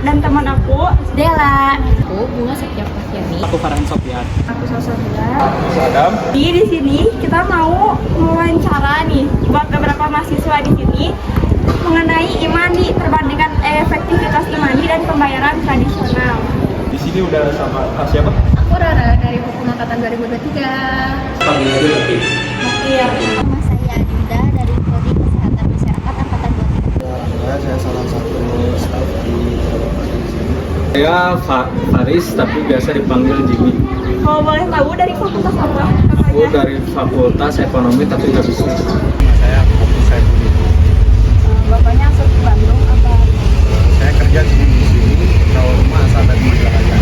dan teman aku Dela. Aku Bunga Septiapatiani. Aku Farhan Sofian. Aku Sosabila. Aku Adam. Di sini kita mau mewawancara nih buat beberapa mahasiswa di sini mengenai imani, perbandingan efektivitas imani dan pembayaran tradisional. Di sini udah sama siapa? Aku Rara dari Hukum Angkatan 2023. Panggil aja Lutfi. Iya. Nama saya Dinda dari Prodi Kesehatan Masyarakat Angkatan 23. Saya salah satu staf di sini. Saya Faris, tapi biasa dipanggil Jimmy. Kalau boleh tahu dari fakultas apa? Aku dari Fakultas Ekonomi tapi nggak bisnis. Saya fokus saya di Bapaknya asal Bandung apa? saya kerja di sini. Kalau rumah asal dari Majalaya.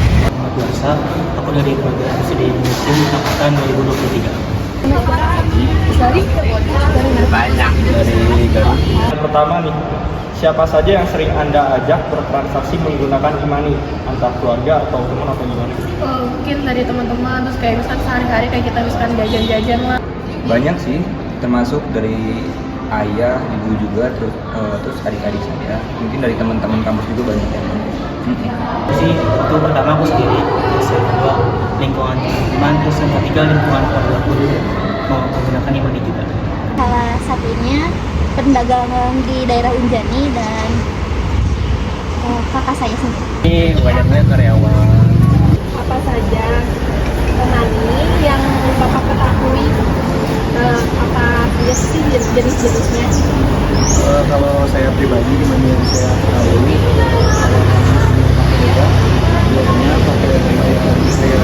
Biasa, aku dari program studi museum angkatan 2023. Dari Banyak dari Garut. Yang pertama nih, siapa saja yang sering Anda ajak bertransaksi menggunakan imani, entah keluarga atau teman atau gimana? Mungkin dari teman-teman, terus kayak misalkan sehari-hari kayak kita misalkan jajan-jajan lah. Banyak sih, termasuk dari ayah, ibu juga, terus adik-adik saya. Mungkin dari teman-teman kampus juga banyak yang Sih, itu pertama aku sendiri, terus yang kedua lingkungan teman, terus yang ketiga lingkungan keluarga aku dulu mau menggunakan imani juga. Salah satunya perdagangan di daerah Unjani dan kakak saya sendiri. Ini banyaknya karyawan. apa saja imani yang Bapak ketahui? Apa saja sih jenis-jenisnya? Kalau saya pribadi imani yang saya ketahui, biasanya pakai saya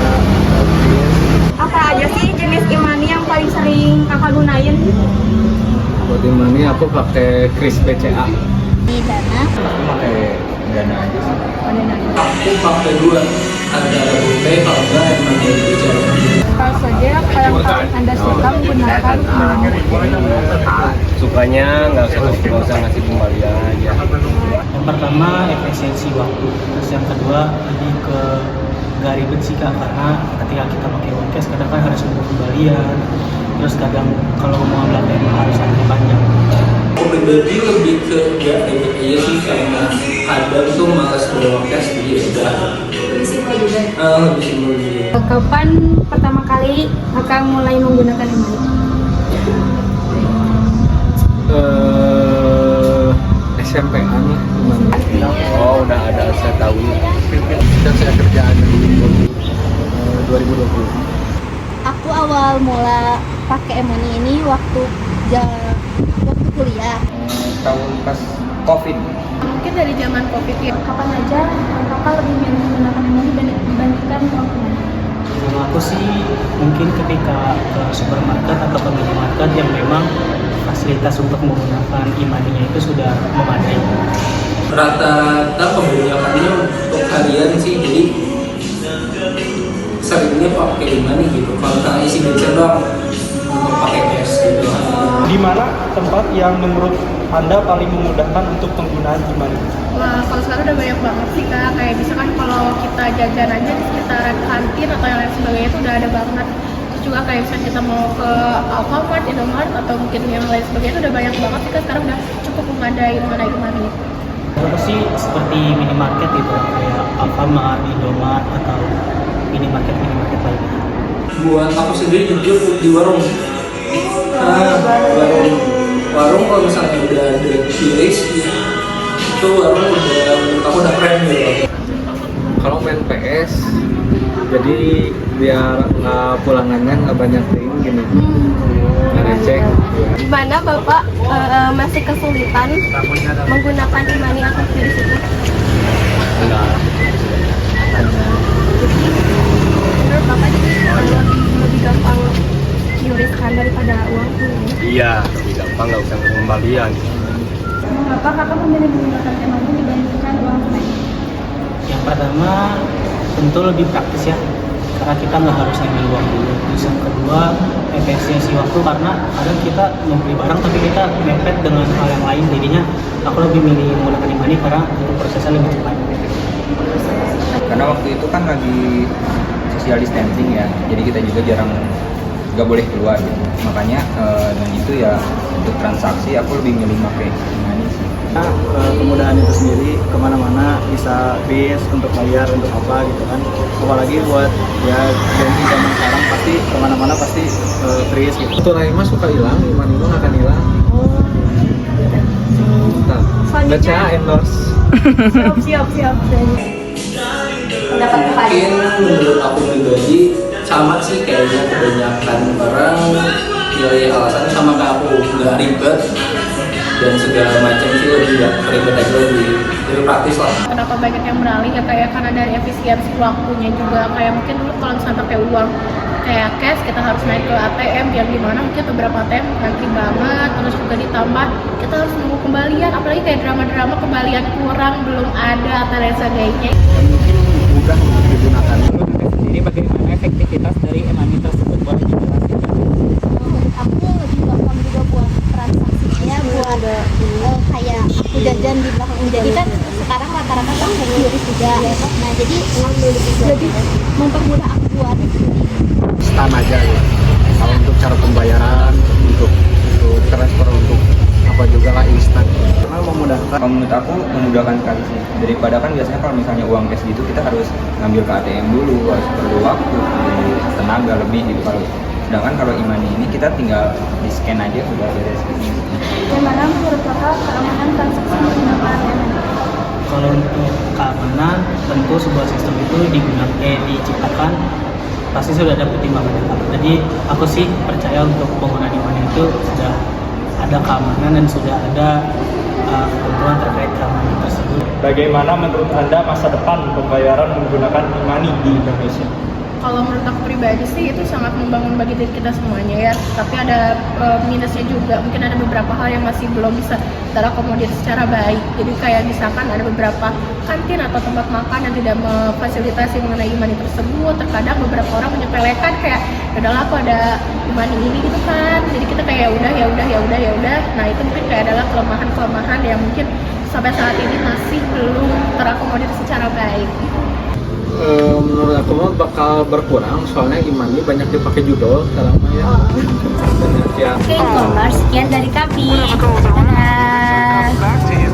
Apa aja sih jenis imani yang paling sering kakak gunain? Buat imani aku pakai Kris BCA. Di Dana, aku pakai Dana aja sih. Aku pakai dua, ada GoPay kalau enggak emang dari bicara. Apa saja yang paling Anda suka menggunakan imani? sukanya nggak usah ngasih kembalian aja. Yang pertama efisiensi waktu, terus yang kedua lebih ke gak ribet sih Kak, karena ketika kita pakai uang cash kadang kan harus nunggu kembalian, terus kadang kalau mau ambil ATM harus antri panjang. Aku pribadi lebih ke nggak ribet aja sih, karena kadang tuh malas bawa cash jadi ya udah. Lebih simpel juga. Lebih simpel juga. Kapan pertama kali kakak mulai menggunakan imani? SMP-an lah imani. Oh udah ada, saya tahu. Dan saya kerjaan di 2020. aku awal mula pakai imani ini waktu kuliah. Tahun pas COVID. Mungkin dari zaman COVID ya. Kapan aja kakak lebih milih menggunakan imani dibandingkan uang tunai? Kalau aku sih mungkin ketika ke supermarket atau ke minimarket yang memang fasilitas untuk menggunakan imaninya itu sudah memadai. Rata-rata kebanyakannya untuk harian sih, jadi seringnya pakai imani gitu. Kalau nggak isi bensin doang, pakai cash gitu. Di mana tempat yang menurut Anda paling memudahkan untuk penggunaan imani? Wah, kalau sekarang udah banyak banget sih Kak. Kayak misalkan kalau kita jajan aja di sekitaran kantin atau yang lain sebagainya itu udah ada banget. Terus juga kayak misalnya kita mau ke Alfamart, Indomaret atau mungkin yang lain sebagainya itu udah banyak banget sih Kak. Sekarang udah cukup memadai mengenai imani. Aku sih seperti minimarket gitu, kayak Alfamart, Indomaret atau minimarket lainnya. Buat aku sendiri jujur di warung. Warung kalau misalnya udah ada QRIS itu warung udah menurut aku udah keren gitu. Kalau main PS, jadi biar pulangannya nggak banyak ting gini, nggak receh. Gimana Bapak masih kesulitan menggunakan imani atau QRIS itu? Menurut Bapak jadi lebih gampang QRIS-kan daripada uang tunai? Iya, lebih gampang nggak usah kembalian. Mengapa kakak memilih menggunakan imani dibandingkan uang tunai? Yang pertama tentu lebih praktis ya, karena kita nggak harus ngambil uang dulu. Terus yang kedua efisiensi waktu, karena kadang kita membeli barang tapi kita mepet dengan hal yang lain, jadinya aku lebih milih menggunakan imani karena untuk prosesnya lebih cepat. Karena waktu itu kan lagi social distancing ya, jadi kita juga jarang nggak boleh keluar gitu. Makanya dengan itu ya untuk transaksi aku lebih milih pakai imani sih. Kemudahan itu sendiri kemana-mana bisa kris untuk bayar untuk apa gitu kan, apalagi buat ya janji zaman sekarang pasti kemana-mana pasti kris gitu. Tunai mah suka hilang, iman itu akan hilang. Nah, Selanjutnya- BCA endorse. Siap. Pendapat Mungkin menurut aku pribadi sama sih kayaknya kebanyakan orang pilih alasannya sama kayak aku, nggak ribet dan segala macam sih, lebih nggak ribet aja, lebih praktis lah. Kenapa banyak yang beralih ya kayak karena dari efisiensi waktunya juga, kayak mungkin dulu kalau misalnya pakai uang kayak cash kita harus naik ke ATM biar gimana, mungkin beberapa ATM ngantri banget, terus juga ditambah kita harus nunggu kembalian, apalagi kayak drama-drama kembalian kurang belum ada atau lain sebagainya. Dan mungkin mudah untuk digunakan. Jadi bagaimana efektivitas dari e-money tersebut, boleh dijelaskan? menurut aku lebih gampang juga buat transaksinya, buat kayak aku jajan di belakang. Jadi kan sekarang rata-rata kan kayak QRIS juga. Nah jadi lebih mempermudah aku buat Instan aja ya. Kalau untuk cara pembayaran, untuk transfer, untuk apa juga lah instan. Karena memudahkan. Kalau menurut aku memudahkan sekali sih. Daripada kan biasanya kalau misalnya uang cash gitu kita harus ngambil ke ATM dulu, harus perlu waktu, perlu tenaga lebih gitu. Sedangkan kalau e-money ini kita tinggal di scan aja udah beres. Gimana menurut kakak keamanan transaksi menggunakan e-money? Kalau untuk keamanan, tentu sebuah sistem itu diciptakan pasti sudah ada pertimbangannya. Jadi aku sih percaya untuk penggunaan e-money itu sudah ada keamanan dan sudah ada ketentuan terkait keamanan tersebut. Bagaimana menurut Anda masa depan pembayaran menggunakan e-money di Indonesia? Kalau menurut aku pribadi sih itu sangat membangun bagi diri kita semuanya ya, tapi ada minusnya juga, mungkin ada beberapa hal yang masih belum bisa terakomodir secara baik. Jadi kayak misalkan ada beberapa kantin atau tempat makan yang tidak memfasilitasi mengenai e-money tersebut. Terkadang beberapa orang menyepelekan kayak udahlah aku ada e-money ini gitu kan, jadi kita kayak ya udah. Nah itu mungkin kayak adalah kelemahan yang mungkin sampai saat ini masih belum terakomodir secara baik. Menurut aku mah bakal berkurang, soalnya e-money banyak dipakai judul sekarang mah ya. Banyak yang Oke, sekian dari kami. Dadah.